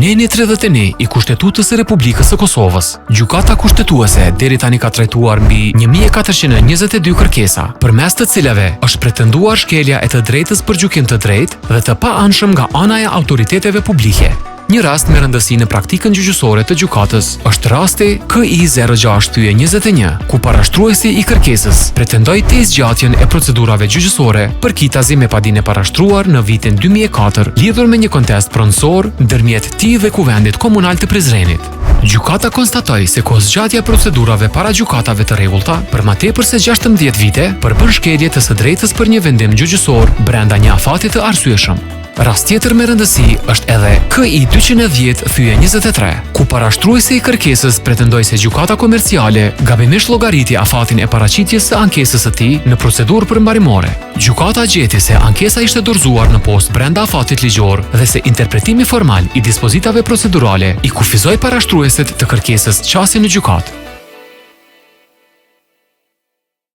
Neni 31 i Kushtetutës së Republikës së Kosovës. Gjykata kushtetuese deri tani ka trajtuar mbi 1422 kërkesa, përmes të cilave është pretenduar shkelja e të drejtës për gjykim të drejtë dhe të paanshëm nga ana e autoriteteve publike. Një rast me rëndësi në praktikën gjyqësore të gjykatës është rasti KI 06-21, ku parashtruesi i kërkesës pretendoi të zgjatjen e procedurave gjyqësore për kitazi me padinë e parashtruar në vitin 2004 lidhur me një kontest pronësor ndërmjet tij dhe Kuvendit Komunal të Prizrenit. Gjykata konstatoi se kohëzgjatja e procedurave para gjykatave të rregullta për më tepër se 16 vite përbën shkelje të së drejtës për një vendim gjyqësor brenda një afati të arsyeshëm. Rast tjetër me rëndësi është edhe KI 210-23, ku parashtruesi i kërkesës pretendoi se gjykata komerciale gabimisht llogariti afatin e paraqitjes së ankesës së tij në procedurë përmbarimore. Gjykata gjeti se ankesa ishte dorëzuar në postë brenda afatit ligjor dhe se interpretimi formal i dispozitave procedurale i kufizoi parashtruesit të kërkesës qasje në gjykatë.